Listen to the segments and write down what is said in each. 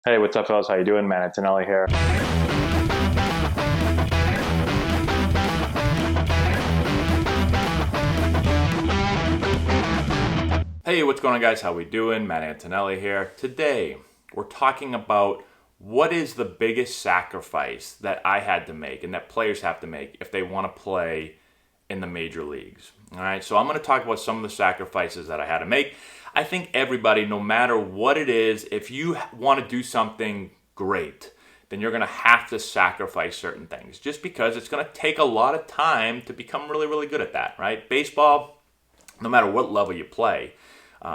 Hey, what's up, fellas? How you doing, man? Antonelli here. Hey, what's going on, guys? How we doing? Matt Antonelli here. Today, we're talking about what is the biggest sacrifice that I had to make and that players have to make if they want to play in the major leagues. All right, so I'm going to talk about some of the sacrifices that I had to make. I think everybody, no matter what it is, if you want to do something great, then you're going to have to sacrifice certain things just because it's going to take a lot of time to become really, really good at that, right? Baseball, no matter what level you play,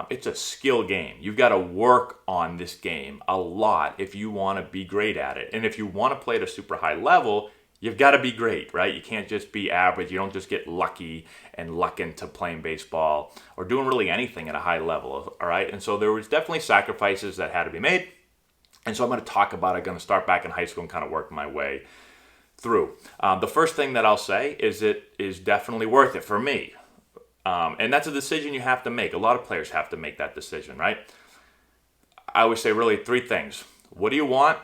it's a skill game. You've got to work on this game a lot if you want to be great at it. And if you want to play at a super high level, you've got to be great, right? You can't just be average. You don't just get lucky and luck into playing baseball or doing really anything at a high level, all right? And so there was definitely sacrifices that had to be made. And so I'm going to talk about it. I'm going to start back in high school and kind of work my way through. The first thing that I'll say is it is definitely worth it for me. And that's a decision you have to make. A lot of players have to make that decision, right? I always say really three things. What do you want?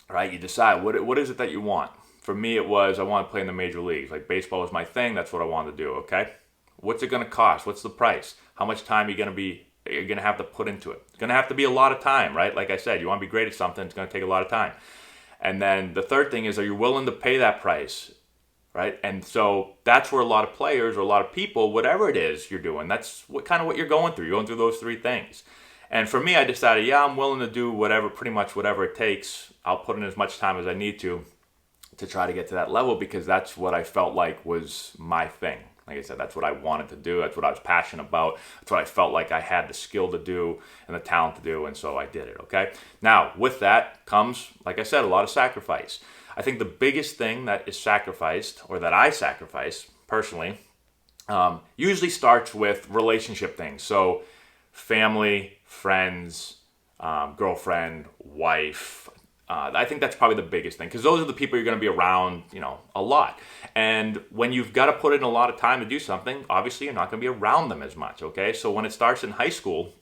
Right? You decide what is it that you want. For me, it was I want to play in the major leagues. Like baseball was my thing. That's what I wanted to do. Okay. What's it going to cost? What's the price? How much time you're going to have to put into it? It's going to have to be a lot of time, right? Like I said, you want to be great at something. It's going to take a lot of time. And then the third thing is, are you willing to pay that price? Right? And so that's where a lot of players or a lot of people, whatever it is you're doing, that's what you're going through. You're going through those three things. And for me, I decided, yeah, I'm willing to do whatever, pretty much whatever it takes. I'll put in as much time as I need to try to get to that level because that's what I felt like was my thing. Like I said, that's what I wanted to do. That's what I was passionate about. That's what I felt like I had the skill to do and the talent to do. And so I did it, okay? Now, with that comes, like I said, a lot of sacrifice. I think the biggest thing that is sacrificed, or that I sacrifice personally, usually starts with relationship things. So, family, friends, girlfriend, wife. I think that's probably the biggest thing because those are the people you're going to be around, a lot. And when you've got to put in a lot of time to do something, obviously you're not going to be around them as much. Okay, so when it starts in high school,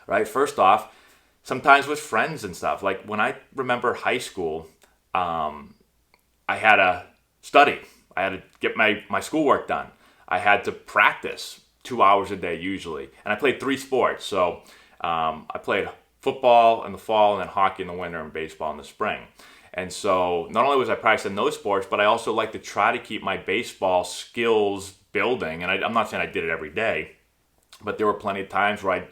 right? First off, sometimes with friends and stuff. Like when I remember high school. I had to study. I had to get my schoolwork done. I had to practice 2 hours a day usually. And I played three sports. So I played football in the fall and then hockey in the winter and baseball in the spring. And so not only was I practicing those sports, but I also like to try to keep my baseball skills building. And I'm not saying I did it every day, but there were plenty of times where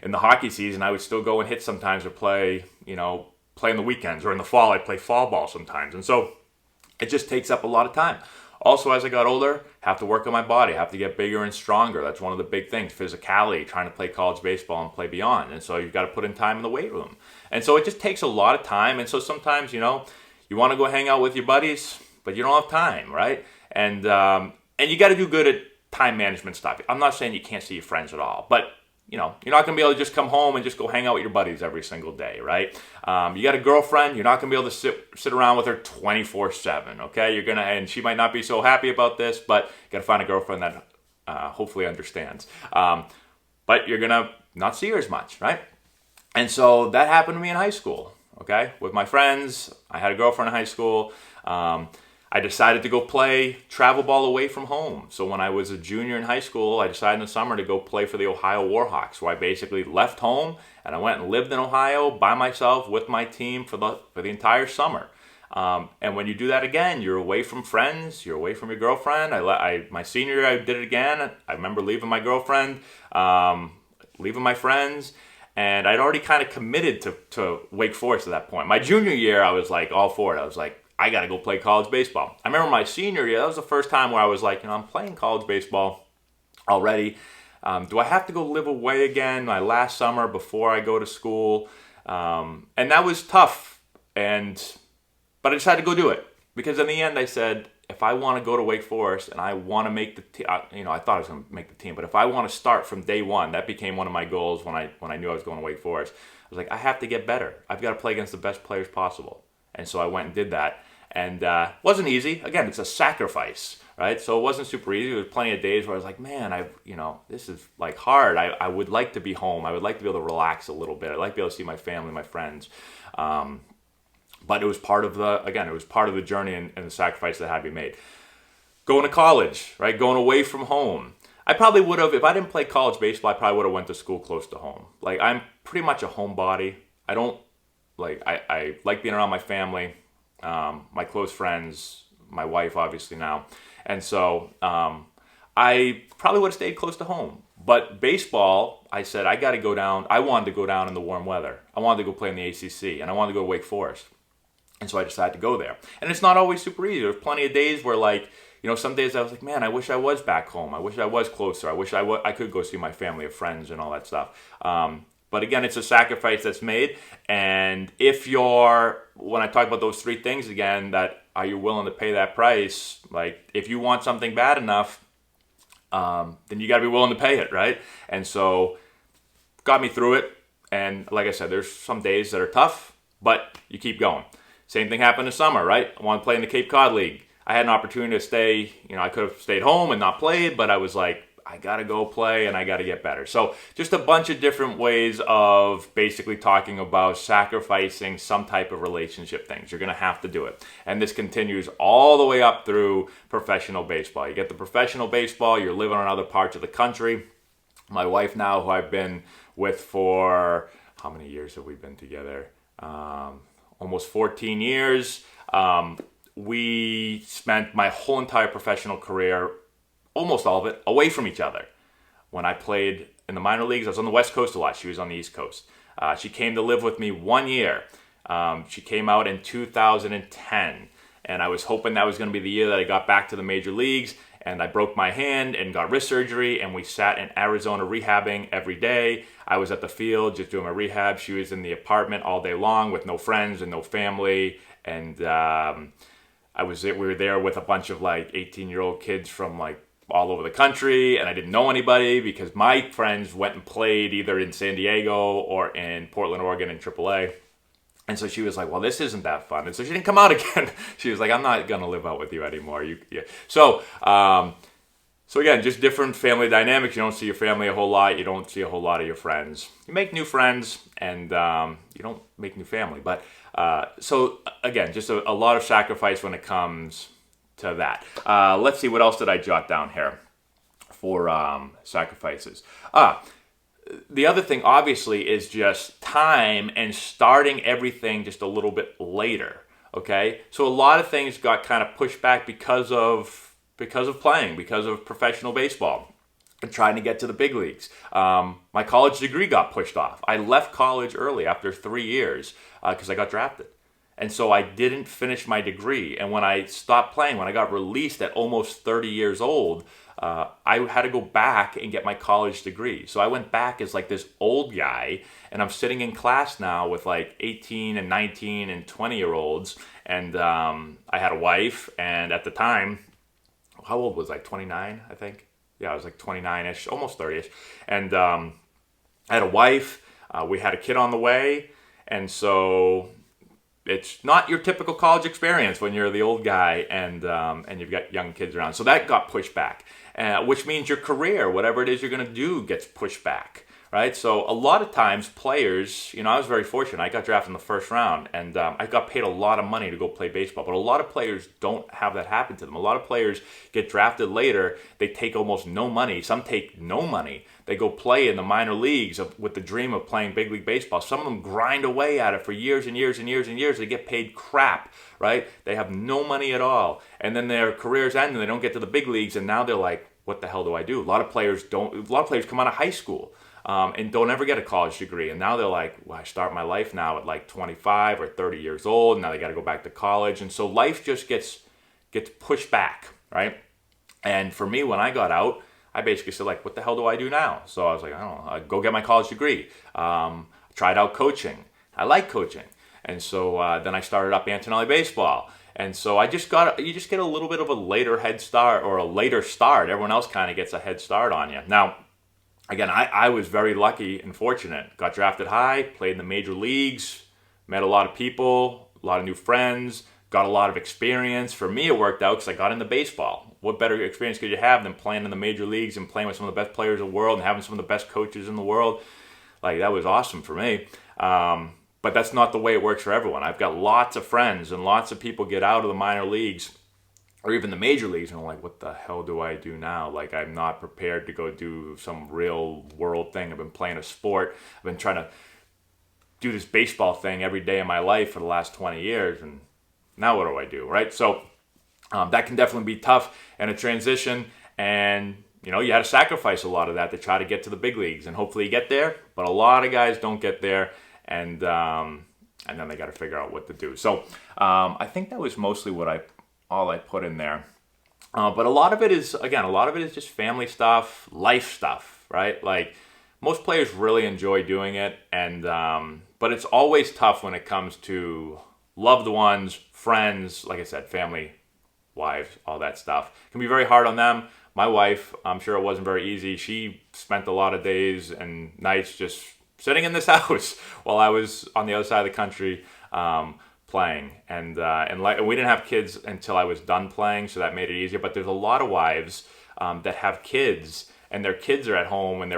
in the hockey season, I would still go and hit sometimes or play in the weekends, or in the fall I'd play fall ball sometimes. And so it just takes up a lot of time. Also, as I got older, have to work on my body, have to get bigger and stronger. That's one of the big things, physicality, trying to play college baseball and play beyond. And so you've got to put in time in the weight room. And so it just takes a lot of time. And so sometimes, you want to go hang out with your buddies, but you don't have time, right? And you got to do good at time management stuff. I'm not saying you can't see your friends at all, but you're not going to be able to just come home and just go hang out with your buddies every single day, right? You got a girlfriend, you're not going to be able to sit around with her 24/7, okay? And she might not be so happy about this, but you got to find a girlfriend that hopefully understands. But you're going to not see her as much, right? And so that happened to me in high school, okay? With my friends, I had a girlfriend in high school. I decided to go play travel ball away from home. So when I was a junior in high school, I decided in the summer to go play for the Ohio Warhawks, where I basically left home and I went and lived in Ohio by myself with my team for the entire summer. And when you do that again, you're away from friends, you're away from your girlfriend. My senior year, I did it again. I remember leaving my girlfriend, leaving my friends. And I'd already kind of committed to Wake Forest at that point. My junior year, I was like all for it. I was like, I got to go play college baseball. I remember my senior year, that was the first time where I was like, I'm playing college baseball already. Do I have to go live away again my last summer before I go to school? And that was tough. But I decided to go do it. Because in the end, I said, if I want to go to Wake Forest and I want to make the team, I thought I was going to make the team, but if I want to start from day one, that became one of my goals when I knew I was going to Wake Forest. I was like, I have to get better. I've got to play against the best players possible. And so I went and did that. And wasn't easy. Again, it's a sacrifice, right? So it wasn't super easy. There was plenty of days where I was like, man, this is like hard. I would like to be home. I would like to be able to relax a little bit. I'd like to be able to see my family, my friends. But it was part of the journey and the sacrifice that had to be made. Going to college, right? Going away from home. I probably would have, if I didn't play college baseball, I probably would have went to school close to home. Like, I'm pretty much a homebody. I like being around my family, my close friends, my wife, obviously now. And so I probably would have stayed close to home. But baseball, I said, I wanted to go down in the warm weather. I wanted to go play in the ACC, and I wanted to go to Wake Forest. And so I decided to go there. And it's not always super easy. There's plenty of days where, like, some days I was like, man, I wish I was back home. I wish I was closer. I wish I could go see my family or friends and all that stuff. But again, it's a sacrifice that's made. And when I talk about those three things again, that are you willing to pay that price? Like, if you want something bad enough, then you got to be willing to pay it, right? And so got me through it. And like I said, there's some days that are tough, but you keep going. Same thing happened this summer, right? I want to play in the Cape Cod League. I had an opportunity to stay, I could have stayed home and not played, but I was like, I got to go play and I got to get better. So just a bunch of different ways of basically talking about sacrificing some type of relationship things. You're going to have to do it. And this continues all the way up through professional baseball. You get the professional baseball, you're living on other parts of the country. My wife now, who I've been with for, how many years have we been together? Almost 14 years. We spent my whole entire professional career, almost all of it, away from each other. When I played in the minor leagues, I was on the West Coast a lot. She was on the East Coast. She came to live with me 1 year. She came out in 2010, and I was hoping that was going to be the year that I got back to the major leagues, and I broke my hand and got wrist surgery, and we sat in Arizona rehabbing every day. I was at the field just doing my rehab. She was in the apartment all day long with no friends and no family, and we were there with a bunch of like 18-year-old kids from like all over the country, and I didn't know anybody because my friends went and played either in San Diego or in Portland, Oregon in AAA. And so she was like, well, this isn't that fun. And so she didn't come out again. She was like, I'm not going to live out with you anymore. So again, just different family dynamics. You don't see your family a whole lot. You don't see a whole lot of your friends. You make new friends, and you don't make new family. But so again, just a lot of sacrifice when it comes to that. Let's see, what else did I jot down here for sacrifices? The other thing, obviously, is just time and starting everything just a little bit later, okay? So a lot of things got kind of pushed back because of playing, because of professional baseball and trying to get to the big leagues. My college degree got pushed off. I left college early after 3 years because I got drafted. And so I didn't finish my degree. And when I stopped playing, when I got released at almost 30 years old, I had to go back and get my college degree. So I went back as like this old guy, and I'm sitting in class now with like 18 and 19 and 20-year-olds. And I had a wife, and at the time, how old was I? 29, I think. Yeah, I was like 29-ish, almost 30-ish. And I had a wife. We had a kid on the way. And so it's not your typical college experience when you're the old guy and you've got young kids around. So that got pushed back, which means your career, whatever it is you're going to do, gets pushed back, right? So a lot of times players, I was very fortunate. I got drafted in the first round, and I got paid a lot of money to go play baseball. But a lot of players don't have that happen to them. A lot of players get drafted later. They take almost no money. Some take no money. They go play in the minor leagues with the dream of playing big league baseball. Some of them grind away at it for years and years and years and years. They get paid crap, right? They have no money at all. And then their careers end and they don't get to the big leagues, and now they're like, what the hell do I do? A lot of players come out of high school and don't ever get a college degree. And now they're like, well, I start my life now at like 25 or 30 years old. Now they got to go back to college. And so life just gets pushed back, right? And for me, when I got out, I basically said, like, what the hell do I do now? So I was like, I don't know, I'd go get my college degree. Tried out coaching. I like coaching. And so then I started up Antonelli Baseball. And so you just get a little bit of a later head start, or a later start. Everyone else kind of gets a head start on you. Now, again, I was very lucky and fortunate. Got drafted high, played in the major leagues, met a lot of people, a lot of new friends, got a lot of experience. For me, it worked out because I got into baseball. What better experience could you have than playing in the major leagues and playing with some of the best players in the world and having some of the best coaches in the world? Like, that was awesome for me. But that's not the way it works for everyone. I've got lots of friends and lots of people get out of the minor leagues or even the major leagues and I'm like, what the hell do I do now? Like, I'm not prepared to go do some real world thing. I've been playing a sport. I've been trying to do this baseball thing every day of my life for the last 20 years. And now what do I do, right? So that can definitely be tough in a transition. And, you know, you had to sacrifice a lot of that to try to get to the big leagues. And hopefully you get there. But a lot of guys don't get there. And then they got to figure out what to do. So I think that was mostly all I put in there. But a lot of it is just family stuff, life stuff, right? Like, most players really enjoy doing it. And but it's always tough when it comes to loved ones, friends, like I said, family, wives, all that stuff. It can be very hard on them. My wife, I'm sure it wasn't very easy. She spent a lot of days and nights just sitting in this house while I was on the other side of the country playing. And we didn't have kids until I was done playing, so that made it easier. But there's a lot of wives that have kids, and their kids are at home, and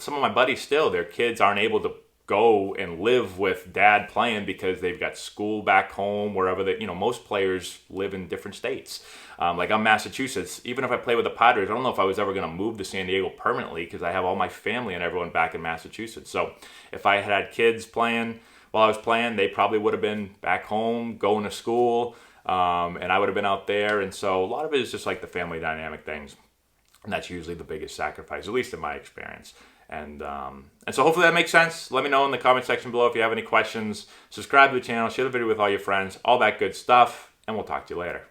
some of my buddies still, their kids aren't able to go and live with dad playing because they've got school back home, wherever most players live in different states. Like, I'm Massachusetts. Even if I play with the Padres, I don't know if I was ever going to move to San Diego permanently because I have all my family and everyone back in Massachusetts. So if I had kids playing while I was playing, they probably would have been back home, going to school, and I would have been out there. And so a lot of it is just like the family dynamic things. And that's usually the biggest sacrifice, at least in my experience. And so hopefully that makes sense. Let me know in the comment section below if you have any questions. Subscribe to the channel, share the video with all your friends, all that good stuff, and we'll talk to you later.